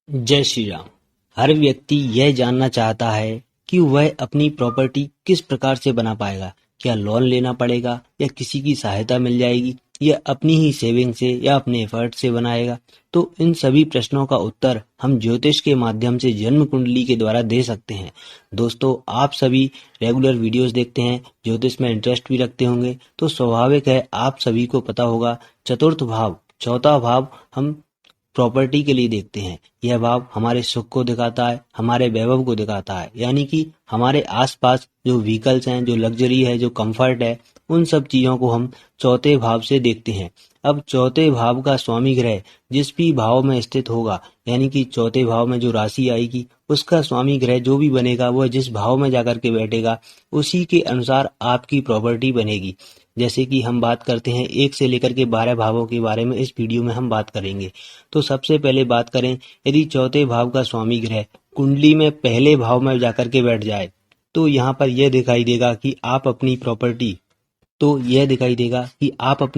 जय श्री राम। हर व्यक्ति यह जानना चाहता है कि वह अपनी प्रॉपर्टी किस प्रकार से बना पाएगा। क्या लोन लेना पड़ेगा या किसी की सहायता मिल जाएगी या अपनी ही सेविंग से या अपने एफर्ट से बनाएगा। तो इन सभी प्रश्नों का उत्तर हम ज्योतिष के माध्यम से जन्म कुंडली के द्वारा दे सकते हैं। दोस्तों, आप सभी रेगुलर वीडियोस देखते हैं, ज्योतिष में इंटरेस्ट भी रखते होंगे, तो स्वाभाविक है आप सभी को पता होगा चतुर्थ भाव, चौथा भाव हम प्रॉपर्टी के लिए देखते हैं। यह भाव हमारे सुख को दिखाता है, हमारे वैभव को दिखाता है, यानी कि हमारे आसपास जो व्हीकल्स हैं, जो लग्जरी है, जो कंफर्ट है, उन सब चीजों को हम चौथे भाव से देखते हैं। अब चौथे भाव का स्वामी ग्रह जिस भी भाव में स्थित होगा, यानी कि चौथे भाव में जो राशि आएगी उसका स्वामी ग्रह जो भी बनेगा वह जिस भाव में जाकर के बैठेगा उसी के अनुसार आपकी प्रॉपर्टी बनेगी। जैसे कि हम बात करते हैं 1 से लेकर के 12 भावों के बारे में इस वीडियो में हम बात करेंगे। तो सबसे पहले बात करें, यदि चौथे भाव का स्वामी ग्रह कुंडली में पहले भाव में जाकर के बैठ जाए तो यहाँ पर यह दिखाई देगा कि आप अपनी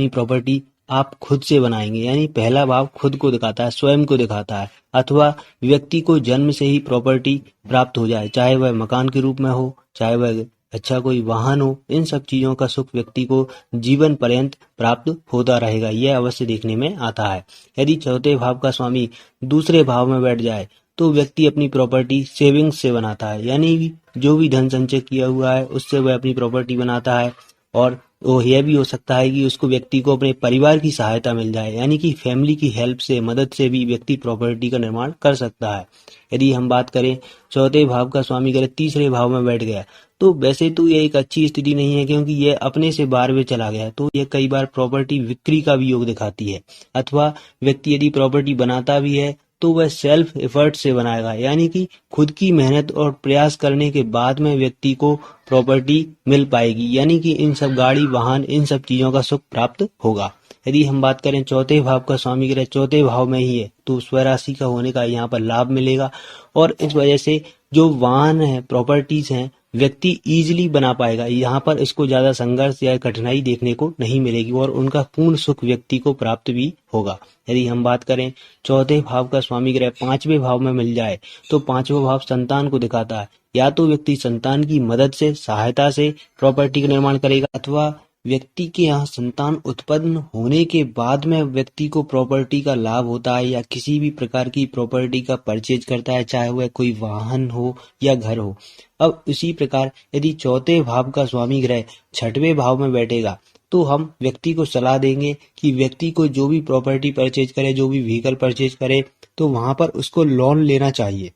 प्रॉपर्टी आप खुद से बनाएंगे। यानी पहला भाव खुद को दिखाता है, स्वयं को दिखाता है। अथवा व्यक्ति को जन्म से ही प्रॉपर्टी प्राप्त हो जाए, चाहे वह मकान के रूप में हो, चाहे वह अच्छा कोई वाहन हो, इन सब चीजों का सुख व्यक्ति को जीवन पर्यंत प्राप्त होता रहेगा। यह अवश्य देखने में आता है। यदि चौथे भाव का स्वामी दूसरे भाव में बैठ जाए तो व्यक्ति अपनी प्रॉपर्टी सेविंग्स से बनाता है, यानी जो भी धन संचय किया हुआ है उससे वह अपनी प्रॉपर्टी बनाता है। और वो यह भी हो सकता है कि उसको व्यक्ति को अपने परिवार की सहायता मिल जाए, यानी कि फैमिली की हेल्प से, मदद से भी व्यक्ति प्रॉपर्टी का निर्माण कर सकता है। यदि हम बात करें चौथे भाव का स्वामी ग्रह तीसरे भाव में बैठ गया तो वैसे तो यह एक अच्छी स्थिति नहीं है, क्योंकि यह अपने से 12वें चला गया तो यह कई बार प्रॉपर्टी बिक्री का भी योग दिखाती है। अथवा व्यक्ति यदि प्रॉपर्टी बनाता भी है तो वह सेल्फ एफर्ट से बनाएगा, यानी कि खुद की मेहनत और प्रयास करने के बाद में व्यक्ति को प्रॉपर्टी मिल पाएगी, यानी कि इन सब गाड़ी वाहन इन सब चीजों का सुख प्राप्त होगा। यदि हम बात करें चौथे भाव का स्वामी ग्रह चौथे भाव में ही है तो स्वराशि का होने का यहाँ पर लाभ मिलेगा और इस वजह से जो वाहन है, प्रॉपर्टीज हैं, व्यक्ति इजीली बना पाएगा। यहाँ पर इसको ज्यादा संघर्ष या कठिनाई देखने को नहीं मिलेगी और उनका पूर्ण सुख व्यक्ति को प्राप्त भी होगा। यदि हम बात करें चौथे भाव का स्वामी ग्रह 5वें भाव में मिल जाए तो 5वां भाव संतान को दिखाता है। या तो व्यक्ति संतान की मदद से, सहायता से प्रॉपर्टी का निर्माण करेगा, अथवा व्यक्ति के यहाँ संतान उत्पन्न होने के बाद में व्यक्ति को प्रॉपर्टी का लाभ होता है या किसी भी प्रकार की प्रॉपर्टी का परचेज करता है, चाहे वह कोई वाहन हो या घर हो। अब इसी प्रकार यदि चौथे भाव का स्वामी ग्रह 6वें भाव में बैठेगा तो हम व्यक्ति को सलाह देंगे कि व्यक्ति को जो भी प्रॉपर्टी परचेज करे, जो भी व्हीकल परचेज करे, तो वहां पर उसको लोन लेना चाहिए।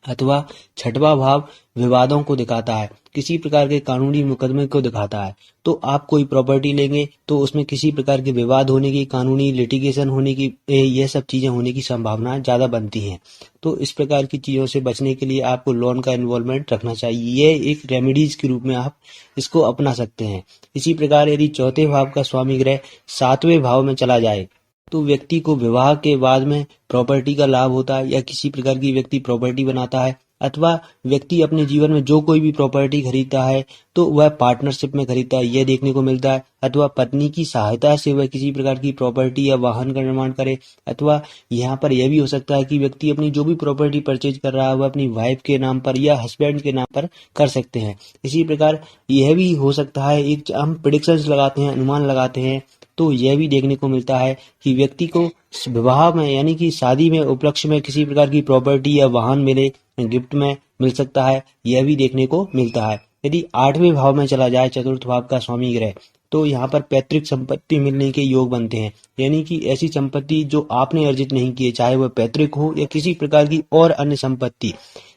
अथवा 6वां भाव विवादों को दिखाता है, किसी प्रकार के कानूनी मुकदमे को दिखाता है। तो आप कोई प्रॉपर्टी लेंगे तो उसमें किसी प्रकार के विवाद होने की, कानूनी लिटिगेशन होने की, ये सब चीजें होने की संभावना ज्यादा बनती हैं। तो इस प्रकार की चीजों से बचने के लिए आपको लोन का इन्वॉल्वमेंट रखना चाहिए। ये एक रेमेडीज के रूप में आप इसको अपना सकते हैं। इसी प्रकार यदि चौथे भाव का स्वामी ग्रह 7वें भाव में चला जाए तो व्यक्ति को विवाह के बाद में प्रॉपर्टी का लाभ होता है या किसी प्रकार की व्यक्ति प्रॉपर्टी बनाता है। अथवा व्यक्ति अपने जीवन में जो कोई भी प्रॉपर्टी खरीदता है तो वह पार्टनरशिप में खरीदता है, यह देखने को मिलता है। अथवा पत्नी की सहायता से वह किसी प्रकार की प्रॉपर्टी या वाहन का निर्माण करे। अथवा यहाँ पर यह भी हो सकता है कि व्यक्ति अपनी जो भी प्रॉपर्टी परचेज कर रहा है वह अपनी वाइफ के नाम पर या हस्बैंड के नाम पर कर सकते हैं। इसी प्रकार यह भी हो सकता है, एक हम प्रेडिक्शंस लगाते हैं, अनुमान लगाते हैं, तो यह भी देखने को मिलता है कि व्यक्ति को विवाह में, यानी कि शादी में उपलक्ष्य में किसी प्रकार की प्रॉपर्टी या वाहन मिले, गिफ्ट में मिल सकता है, यह भी देखने को मिलता है। यदि 8वें भाव में चला जाए चतुर्थ भाव का स्वामी ग्रह तो यहाँ पर पैतृक संपत्ति मिलने के योग बनते हैं, यानी कि ऐसी संपत्ति जो आपने अर्जित नहीं की है, चाहे वह पैतृक हो या किसी प्रकार की और अन्य संपत्ति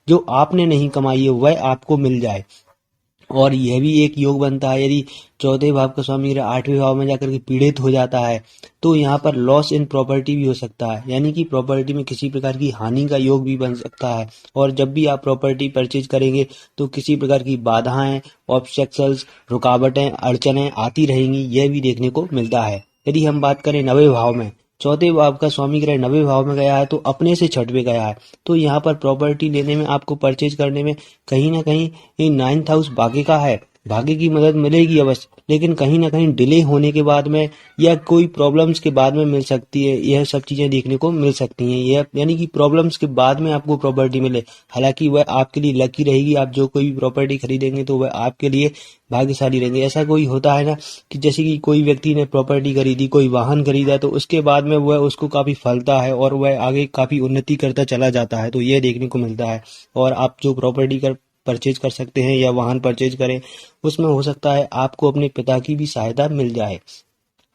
जो आपने नहीं कमाई है, वह आपको मिल जाए। और यह भी एक योग बनता है, यदि चौथे भाव का स्वामी ग्रह 8वें भाव में जाकर के पीड़ित हो जाता है तो यहाँ पर लॉस इन प्रॉपर्टी भी हो सकता है, यानी कि प्रॉपर्टी में किसी प्रकार की हानि का योग भी बन सकता है। और जब भी आप प्रॉपर्टी परचेज करेंगे तो किसी प्रकार की बाधाएं, ऑब्स्टेकल्स, रुकावटें, अड़चनें आती रहेंगी, यह भी देखने को मिलता है। यदि हम बात करें 9वें भाव में, चौथे भाव का स्वामी ग्रह 9वें भाव में गया है तो अपने से 6वें गया है, तो यहाँ पर प्रॉपर्टी लेने में, आपको परचेज करने में कहीं ना कहीं 9th हाउस भाग्य का है, भाग्य की मदद मिलेगी अवश्य, लेकिन कहीं ना कहीं डिले होने के बाद में या कोई प्रॉब्लम्स के बाद में मिल सकती है। यह सब चीजें देखने को मिल सकती हैं, यह यानी कि प्रॉब्लम्स के बाद में आपको प्रॉपर्टी मिले। हालांकि वह आपके लिए लकी रहेगी, आप जो कोई भी प्रॉपर्टी खरीदेंगे तो वह आपके लिए भाग्यशाली रहेंगे। ऐसा कोई होता है ना कि जैसे कि कोई व्यक्ति ने प्रॉपर्टी खरीदी, कोई वाहन खरीदा, तो उसके बाद में वह उसको काफी फलता है और वह आगे काफी उन्नति करता चला जाता है, तो यह देखने को मिलता है। और आप जो प्रॉपर्टी कर परचेज कर सकते हैं या वाहन परचेज करें, उसमें हो सकता है आपको अपने पिता की भी सहायता मिल जाए।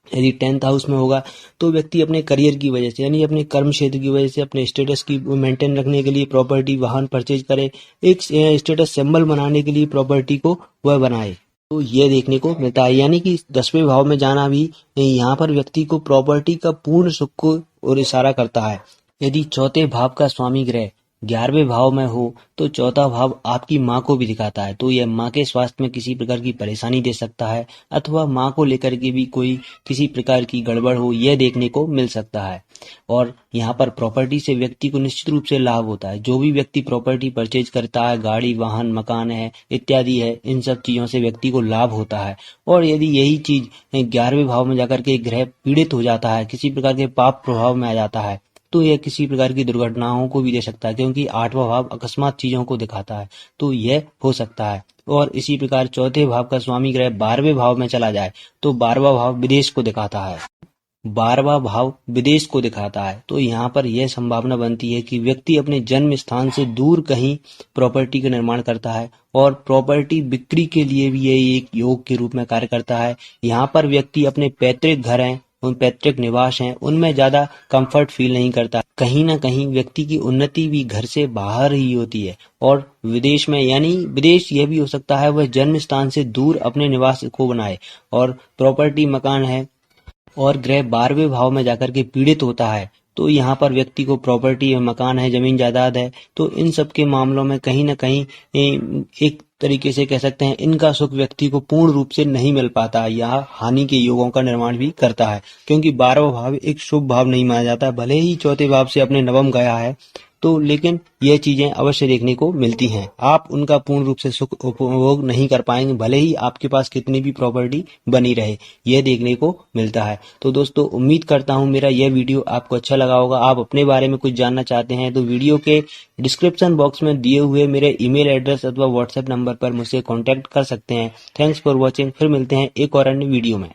यदि 10th हाउस में होगा तो व्यक्ति अपने करियर की वजह से, यानी अपने कर्म क्षेत्र की वजह से, अपने स्टेटस की मेंटेन रखने के लिए प्रॉपर्टी वाहन परचेज करे, एक स्टेटस सिंबल बनाने के लिए प्रॉपर्टी को वह बनाए। तो ये देखने को मिलता है, यानी कि 10वें भाव में जाना भी यहाँ पर व्यक्ति को प्रॉपर्टी का पूर्ण सुख को और इशारा करता है। यदि चौथे भाव का स्वामी ग्रह 11वें भाव में हो तो चौथा भाव आपकी माँ को भी दिखाता है, तो यह माँ के स्वास्थ्य में किसी प्रकार की परेशानी दे सकता है, अथवा माँ को लेकर के भी कोई किसी प्रकार की गड़बड़ हो, यह देखने को मिल सकता है। और यहाँ पर प्रॉपर्टी से व्यक्ति को निश्चित रूप से लाभ होता है। जो भी व्यक्ति प्रॉपर्टी परचेज करता है, गाड़ी वाहन मकान है इत्यादि है, इन सब चीजों से व्यक्ति को लाभ होता है। और यदि यही चीज 11वें भाव में जाकर के ग्रह पीड़ित हो जाता है, किसी प्रकार के पाप प्रभाव में आ जाता है, तो यह किसी प्रकार की दुर्घटनाओं को भी दे सकता है, क्योंकि 8वां भाव अकस्मात चीजों को दिखाता है, तो यह हो सकता है। और इसी प्रकार चौथे भाव का स्वामी ग्रह 12वें भाव में चला जाए तो 12वां भाव विदेश को दिखाता है। 12वां भाव विदेश को दिखाता है, तो यहाँ पर यह संभावना बनती है कि व्यक्ति अपने जन्म स्थान से दूर कहीं प्रॉपर्टी का निर्माण करता है, और प्रॉपर्टी बिक्री के लिए भी यह एक योग के रूप में कार्य करता है। यहाँ पर व्यक्ति अपने पैतृक घर हैं, उन पैतृक निवास हैं, उनमें ज्यादा कंफर्ट फील नहीं करता। कहीं ना कहीं व्यक्ति की उन्नति भी घर से बाहर ही होती है। और विदेश में, यानी विदेश यह भी हो सकता है वह जन्म स्थान से दूर अपने निवास को बनाए। और प्रॉपर्टी मकान है और ग्रह 12वें भाव में जाकर के पीड़ित होता है, तो यहाँ पर व्यक्ति को प्रॉपर्टी है, मकान है, जमीन जायदाद है, तो इन सब के मामलों में कहीं ना कहीं एक तरीके से कह सकते हैं इनका सुख व्यक्ति को पूर्ण रूप से नहीं मिल पाता। यह हानि के योगों का निर्माण भी करता है, क्योंकि 12वां भाव एक शुभ भाव नहीं माना जाता, भले ही चौथे भाव से अपने नवम गया है, तो लेकिन यह चीजें अवश्य देखने को मिलती हैं। आप उनका पूर्ण रूप से सुख उपभोग नहीं कर पाएंगे, भले ही आपके पास कितनी भी प्रॉपर्टी बनी रहे, यह देखने को मिलता है। तो दोस्तों, उम्मीद करता हूं मेरा यह वीडियो आपको अच्छा लगा होगा। आप अपने बारे में कुछ जानना चाहते हैं तो वीडियो के डिस्क्रिप्शन बॉक्स में दिए हुए मेरे ईमेल एड्रेस अथवा व्हाट्सएप नंबर पर मुझसे कॉन्टैक्ट कर सकते हैं। Thanks for watching. फिर मिलते हैं एक और अन्य वीडियो में।